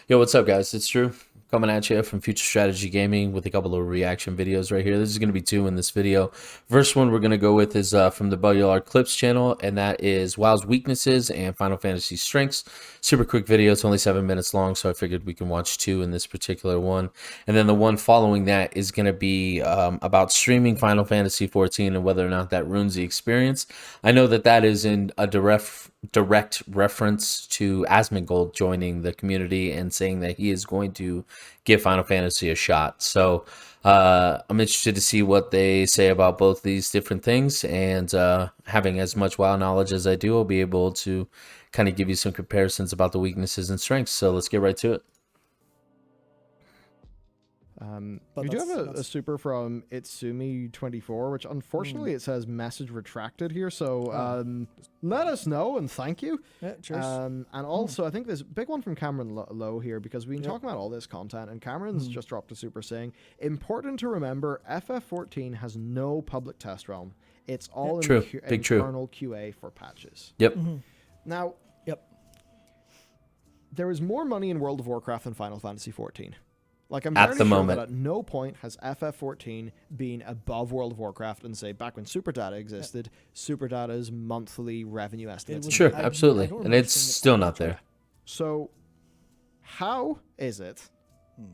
Yo, what's up, guys? It's Drew coming at you from Future Strategy Gaming with a couple of reaction videos right here. This is going to be two in this video. First one we're going to go with is from the Bellular Clips channel, and that is WoW's weaknesses and Final Fantasy strengths. Super quick video. It's only 7 minutes long, so I figured we can watch two in this particular one. And then the one following that is going to be about streaming Final Fantasy XIV and whether or not that ruins the experience. I know that that is in a direct reference to Asmongold joining the community and saying that he is going to give Final Fantasy a shot. So I'm interested to see what they say about both these different things, and having as much WoW knowledge as I do, I'll be able to kind of give you some comparisons about the weaknesses and strengths. So let's get right to it. We do have a super from Itsumi24, which unfortunately it says message retracted here. So let us know and thank you. Yeah, cheers. And also, I think there's a big one from Cameron Lowe here, because we've been talking about all this content, and Cameron's just dropped a super saying, important to remember, FF14 has no public test realm. It's all internal QA for patches. Yep. Now, there is more money in World of Warcraft than Final Fantasy XIV. Like, I'm at the moment, that at no point has FF14 been above World of Warcraft and say back when Super Data existed, Super Data's monthly revenue estimates. Sure, absolutely, and it's still not there. So, how is it?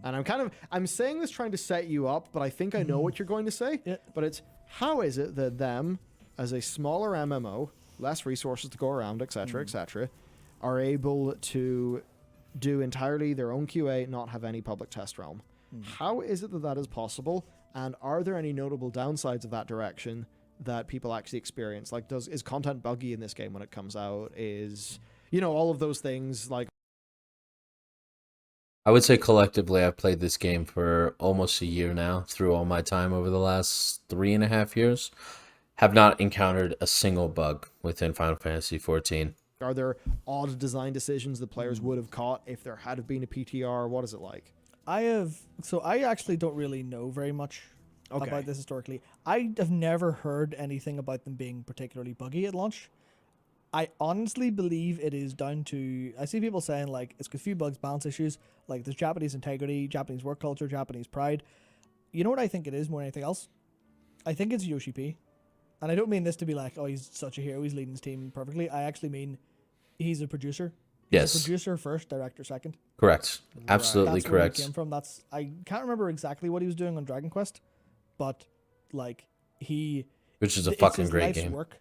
And I'm saying this trying to set you up, but I think I know what you're going to say. But it's, how is it that them, as a smaller MMO, less resources to go around, etc., etc., are able to do entirely their own QA, not have any public test realm? How is it that that is possible? And are there any notable downsides of that direction that people actually experience? Like, is content buggy in this game when it comes out? Is, all of those things, like... I would say collectively I've played this game for almost a year now, through all my time over the last 3.5 years. Have not encountered a single bug within Final Fantasy XIV. Are there odd design decisions the players would have caught if there had been a PTR? What is it like? I actually don't really know very much about this historically. I have never heard anything about them being particularly buggy at launch. I honestly believe it is down to, I see people saying like it's a few bugs, balance issues, like there's Japanese integrity, Japanese work culture, Japanese pride. You know what I think it is more than anything else? I think it's Yoshi P. And I don't mean this to be like, oh, he's such a hero, he's leading his team perfectly. I actually mean he's a producer. Yes. He's a producer first, director second. Correct. Absolutely That's correct. Where he came from. I can't remember exactly what he was doing on Dragon Quest, but like which is a fucking great game. Work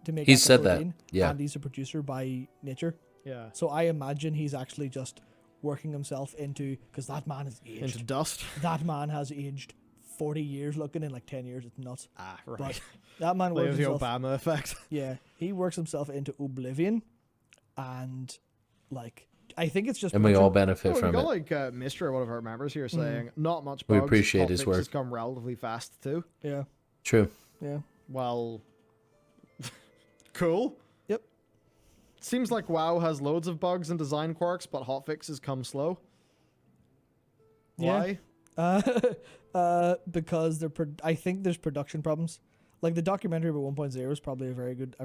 to make he said that. Yeah. And he's a producer by nature. Yeah. So I imagine he's actually just working himself into, because that man is aged. Into dust. That man has aged 40 years, looking in like 10 years. It's nuts. Right. But that man works the himself, Obama effect. Yeah, he works himself into oblivion, and like I think it's just. And we all benefit from we got it. Like Mister, one of our members here, saying not much. We Bugs, appreciate his work. Has come relatively fast too. Yeah. True. Yeah. Well, cool. Yep. Seems like WoW has loads of bugs and design quirks, but hotfixes come slow. Why? Because I think there's production problems. Like the documentary about 1.0 is probably a very good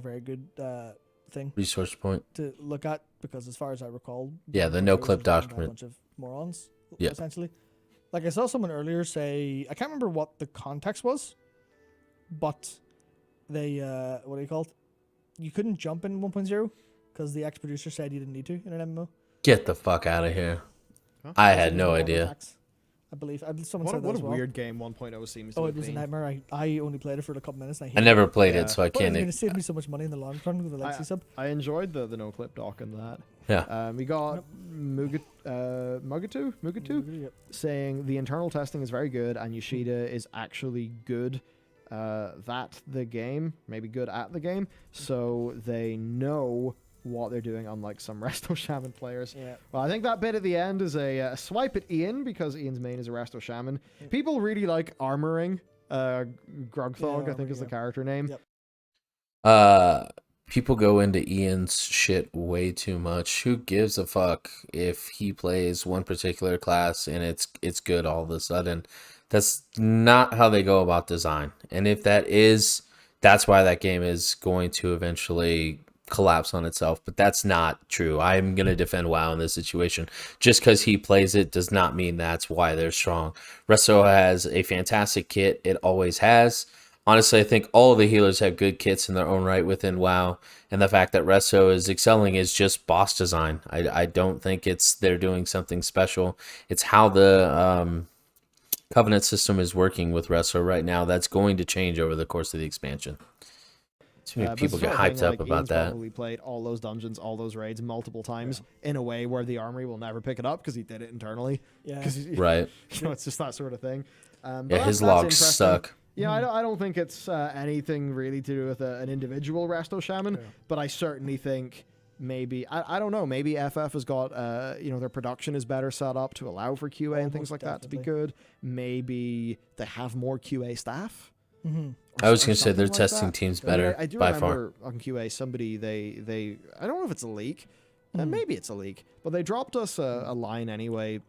thing. Resource point to look at, because as far as I recall, yeah, the no clip document. A bunch of morons, yeah. Essentially. Like I saw someone earlier say, I can't remember what the context was, but they what do you call it? You couldn't jump in 1.0 because the ex-producer said you didn't need to in an MMO. Get the fuck out of here! Huh? I had no idea. I believe someone said that what as a well. Weird game 1.0 seems. Oh, it was a nightmare. I only played it for a couple minutes. And I never played it, so I can't. It's going to save me so much money in the long run with the legacy sub. I enjoyed the no clip doc and that. Yeah. We got Mugatu saying the internal testing is very good and Yoshida is actually good the game, maybe good at the game, so they know what they're doing, unlike some Resto Shaman players. Yeah. Well, I think that bit at the end is a swipe at Ian, because Ian's main is a Resto Shaman. People really like armoring. Grogthog, I think is the character name. Yep. People go into Ian's shit way too much. Who gives a fuck if he plays one particular class and it's good all of a sudden? That's not how they go about design. And if that is, that's why that game is going to eventually collapse on itself, but that's not true. I'm going to defend WoW in this situation. Just because he plays it does not mean that's why they're strong. Resto has a fantastic kit. It always has. Honestly, I think all of the healers have good kits in their own right within WoW, and the fact that Resto is excelling is just boss design. I don't think they're doing something special. It's how the Covenant system is working with Resto right now. That's going to change over the course of the expansion. Too many people get hyped up about Ian's that. Probably played all those dungeons, all those raids multiple times in a way where the armory will never pick it up because he did it internally. Yeah. Right. It's just that sort of thing. Yeah, his logs suck. Yeah, I don't think it's anything really to do with an individual Resto Shaman, but I certainly think maybe, I don't know, maybe FF has got, their production is better set up to allow for QA and things like that to be good. Maybe they have more QA staff. Mm-hmm. I was going to say their testing team's better I do by remember far. on QA, somebody, they I don't know if it's a leak, maybe it's a leak, but they dropped us a line anyway.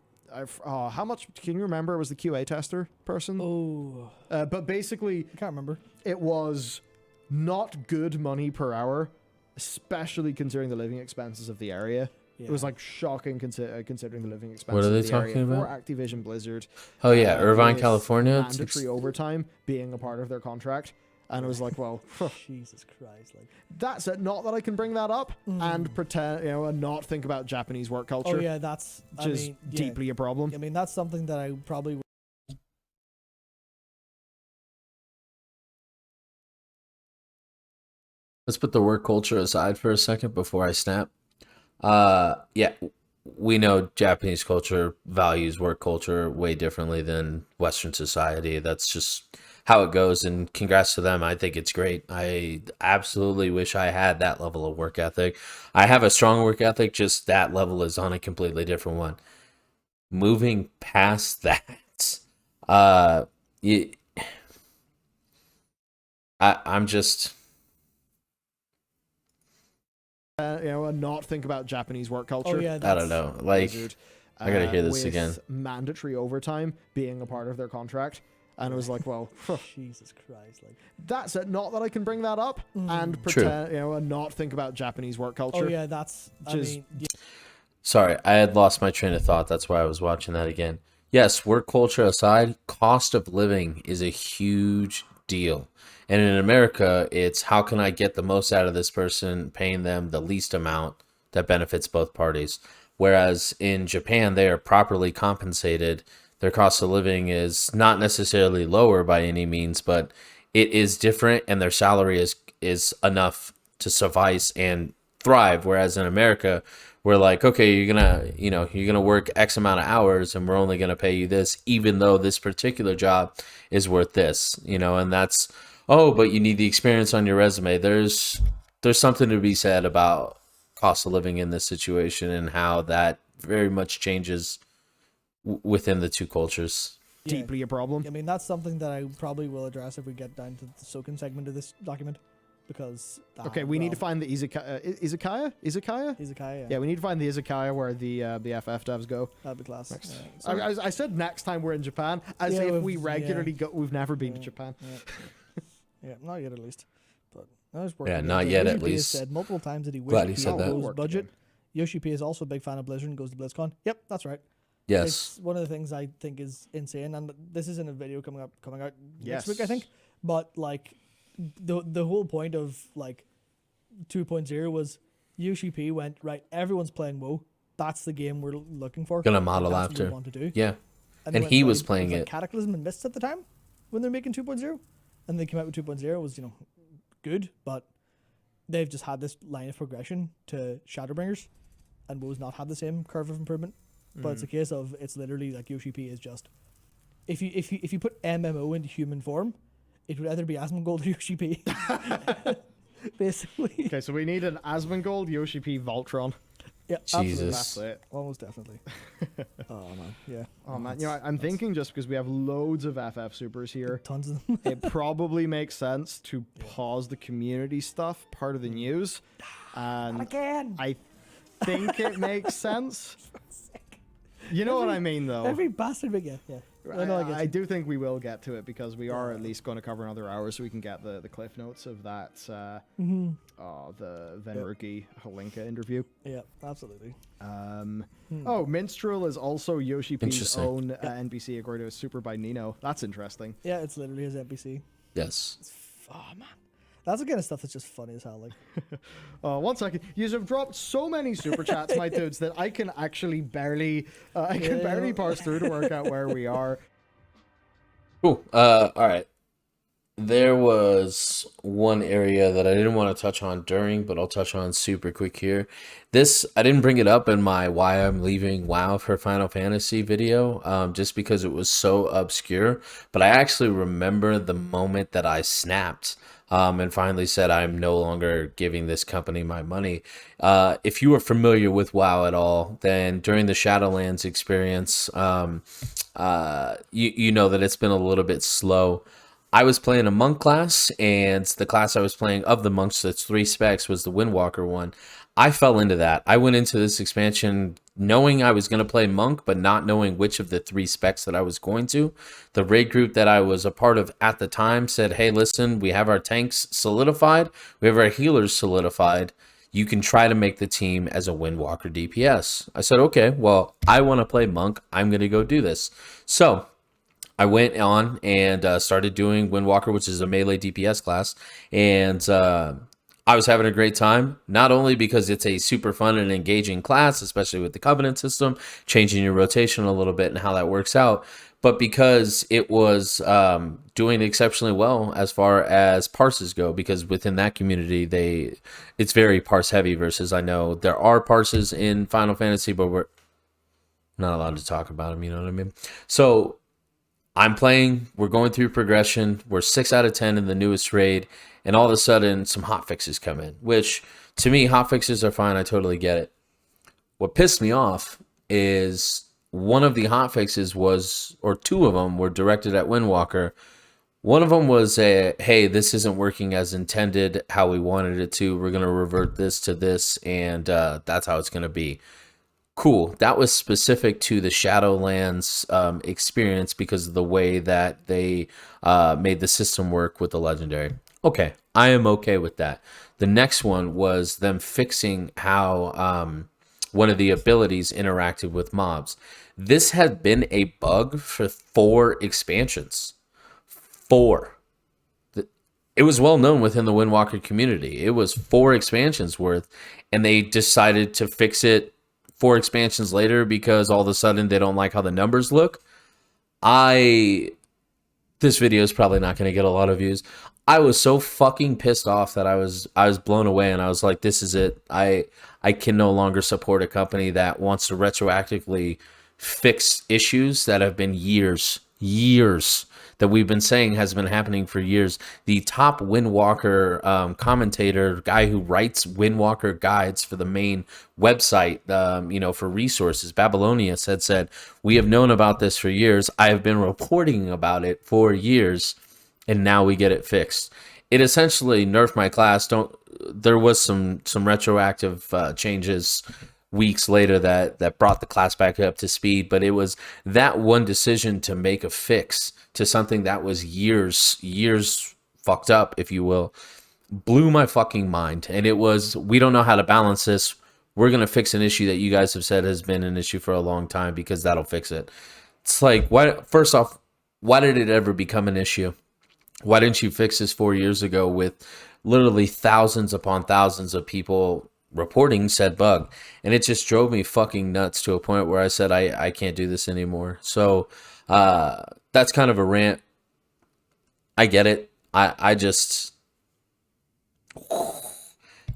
How much can you remember? It was the QA tester person. Oh, but basically, I can't remember. It was not good money per hour, especially considering the living expenses of the area. Yeah. It was like shocking considering the living expenses. What are they of the talking area about? For Activision Blizzard. Oh yeah, Irvine, California. Mandatory overtime being a part of their contract. And it was like, well, Jesus Christ! Like that's it. Not that I can bring that up and pretend, and not think about Japanese work culture. Oh yeah, that's deeply a problem. I mean, that's something that I probably. Let's put the work culture aside for a second before I snap. Yeah, we know Japanese culture values work culture way differently than Western society. That's just how it goes, and congrats to them. I think it's great. I absolutely wish I had that level of work ethic. I have a strong work ethic, just that level is on a completely different one. Moving past that, I'm just... and not think about Japanese work culture. Oh yeah, I don't know. Like, I gotta hear this again. Mandatory overtime being a part of their contract. And it was like, well, Jesus Christ! Like that's it. Not that I can bring that up and pretend, and not think about Japanese work culture. Oh yeah, that's. Sorry, I had lost my train of thought. That's why I was watching that again. Yes, work culture aside, cost of living is a huge deal. And in America, it's how can I get the most out of this person, paying them the least amount that benefits both parties. Whereas in Japan, they are properly compensated. Their cost of living is not necessarily lower by any means, but it is different, and their salary is enough to suffice and thrive. Whereas in America, we're like, okay, you're gonna work X amount of hours, and we're only gonna pay you this, even though this particular job is worth this, and that's, oh, but you need the experience on your resume. There's something to be said about cost of living in this situation and how that very much changes within the two cultures. Deeply a problem. I mean, that's something that I probably will address if we get down to the Soken segment of this document, because we need to find the izakaya. Yeah, we need to find the izakaya where the FF devs go. That'd be class. I said next time we're in Japan, as if we regularly go. We've never been to Japan. Yeah, not yet at least. But I was working. Yeah, not yet at Yoshi P has least. said multiple times that he Glad wished he said that. budget. Yoshi P is also a big fan of Blizzard and goes to BlizzCon. Yep, that's right. Yes. It's one of the things I think is insane, and this is in a video coming out next week, I think. But like the whole point of like 2.0 was Yoshi P went, right, everyone's playing WoW. That's the game we're looking for. Gonna model That's after. What we want to do. Yeah. And went, he was playing it. Cataclysm and Mists at the time when they're making 2.0, and they came out with 2.0. It was good, but they've just had this line of progression to Shadowbringers, and WoW's not had the same curve of improvement. But it's a case of, it's literally like Yoshi P is just, if you put MMO into human form, it would either be Asmongold or Yoshi P. Basically. Okay, so we need an Asmongold, Yoshi P, Voltron. Yeah, Jesus. That's it. Almost definitely. Oh man, yeah. Oh man, I'm thinking just because we have loads of FF supers here, Tons of them. it probably makes sense to pause the community stuff, part of the news. And again. I think it makes sense. You know what I mean, though. Every bastard we get, yeah. I do think we will get to it because we are at least going to cover another hour, so we can get the cliff notes of that. The Venruki Holinka interview. Yeah, absolutely. Oh, Minstrel is also Yoshi P's own NPC according to a Super by Nino. That's interesting. Yeah, it's literally his NPC. Yes. Oh man, that's the kind of stuff that's just funny as hell. Like, 1 second. You have dropped so many super chats, my dudes, that I can actually barely, barely parse through to work out where we are. Cool. All right. There was one area that I didn't want to touch on during, but I'll touch on super quick here. This, I didn't bring it up in my why I'm leaving WoW for Final Fantasy video, just because it was so obscure, but I actually remember the moment that I snapped and finally said I'm no longer giving this company my money. If you are familiar with WoW at all, then during the Shadowlands experience, you know that it's been a little bit slow. I was playing a monk class, and the class I was playing of the monks, that's 3 specs, was the Windwalker one. I fell into that. I went into this expansion knowing I was going to play monk, but not knowing which of the 3 specs that I was going to. The raid group that I was a part of at the time said, hey, listen, we have our tanks solidified. We have our healers solidified. You can try to make the team as a Windwalker DPS. I said, okay, well, I want to play monk. I'm going to go do this. So I went on and started doing Windwalker, which is a melee DPS class, and I was having a great time, not only because it's a super fun and engaging class, especially with the Covenant system, changing your rotation a little bit and how that works out, but because it was doing exceptionally well as far as parses go, because within that community, it's very parse heavy versus, I know there are parses in Final Fantasy, but we're not allowed to talk about them, you know what I mean? So I'm playing, we're going through progression, we're 6 out of 10 in the newest raid, and all of a sudden some hotfixes come in, which to me, hotfixes are fine, I totally get it. What pissed me off is one of the hotfixes was, or 2 of them were directed at Windwalker. One of them was hey, this isn't working as intended, how we wanted it to, we're going to revert this to this, and that's how it's going to be. Cool. That was specific to the Shadowlands experience because of the way that they made the system work with the Legendary. Okay, I am okay with that. The next one was them fixing how one of the abilities interacted with mobs. This had been a bug for 4 expansions. 4. It was well known within the Windwalker community. It was 4 expansions worth, and they decided to fix it 4 expansions later because all of a sudden they don't like how the numbers look. This video is probably not going to get a lot of views. I was so fucking pissed off that I was blown away, and I was like, this is it. I can no longer support a company that wants to retroactively fix issues that have been years that we've been saying has been happening for years. The top Windwalker commentator, guy who writes Windwalker guides for the main website, for resources, Babylonia, said, we have known about this for years. I have been reporting about it for years, and now we get it fixed. It essentially nerfed my class. There was some retroactive changes weeks later that brought the class back up to speed, but it was that one decision to make a fix to something that was years fucked up, if you will, blew my fucking mind. And it was, we don't know how to balance this. We're going to fix an issue that you guys have said has been an issue for a long time because that'll fix it. It's like, first off, why did it ever become an issue? Why didn't you fix this 4 years ago with literally thousands upon thousands of people reporting said bug? And it just drove me fucking nuts to a point where I said, I can't do this anymore. So that's kind of a rant. I get it. I just,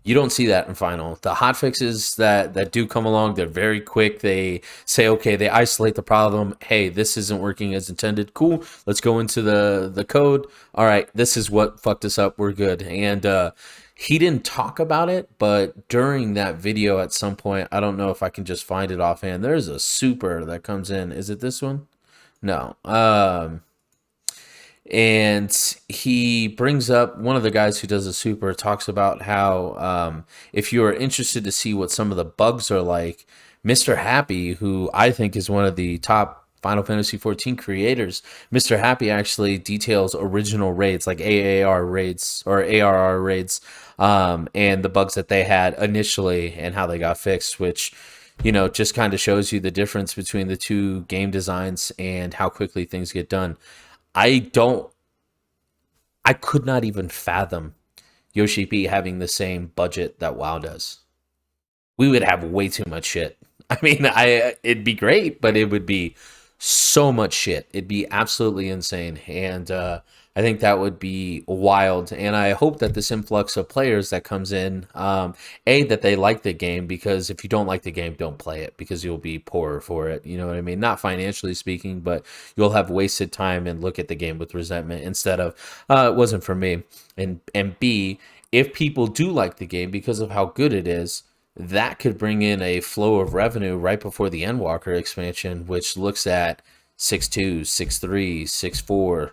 you don't see that in Final. The hotfixes that do come along, they're very quick. They say, okay, they isolate the problem. Hey, this isn't working as intended. Cool. Let's go into the code. All right, this is what fucked us up. We're good. And he didn't talk about it, but during that video at some point, I don't know if I can just find it offhand. There's a super that comes in. Is it this one? No. And he brings up, one of the guys who does a super talks about how if you are interested to see what some of the bugs are like, Mr. Happy, who I think is one of the top Final Fantasy XIV creators. Mr. Happy actually details original raids, like AAR raids or ARR raids, and the bugs that they had initially and how they got fixed, which, you know, just kind of shows you the difference between the two game designs and how quickly things get done. I could not even fathom Yoshi P having the same budget that WoW does. We would have way too much shit. I mean, it'd be great, but it would be so much shit. It'd be absolutely insane. And I think that would be wild. And I hope that this influx of players that comes in, that they like the game, because if you don't like the game, don't play it, because you'll be poorer for it. You know what I mean? Not financially speaking, but you'll have wasted time and look at the game with resentment instead of, it wasn't for me. And B, if people do like the game because of how good it is, that could bring in a flow of revenue right before the Endwalker expansion, which looks at 6.2, 6.3, 6.4,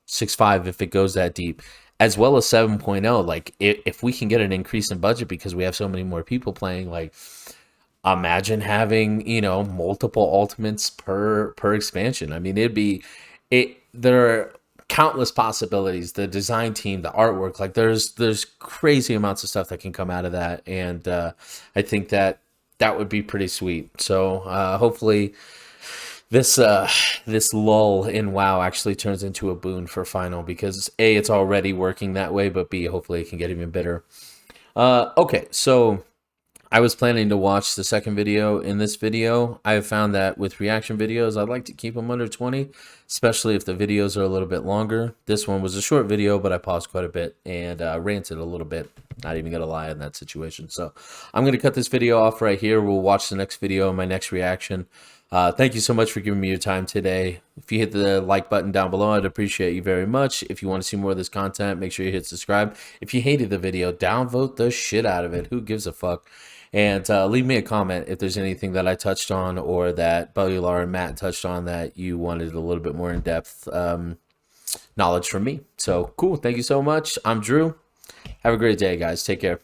6.5 if it goes that deep, as well as 7.0. Like, if we can get an increase in budget because we have so many more people playing, like, imagine having, you know, multiple ultimates per expansion. I mean, there are countless possibilities. The design team, the artwork, like there's crazy amounts of stuff that can come out of that, and I think that would be pretty sweet. So hopefully this lull in WoW actually turns into a boon for Final, because A, it's already working that way, but B, hopefully it can get even better. Okay, so I was planning to watch the second video in this video. I have found that with reaction videos, I'd like to keep them under 20, especially if the videos are a little bit longer. This one was a short video, but I paused quite a bit and ranted a little bit. Not even gonna lie in that situation. So I'm gonna cut this video off right here. We'll watch the next video, my next reaction. Thank you so much for giving me your time today. If you hit the like button down below, I'd appreciate you very much. If you want to see more of this content, make sure you hit subscribe. If you hated the video, downvote the shit out of it. Who gives a fuck? And leave me a comment if there's anything that I touched on or that Bellular and Matt touched on that you wanted a little bit more in-depth knowledge from me. So cool. Thank you so much. I'm Drew. Have a great day, guys. Take care.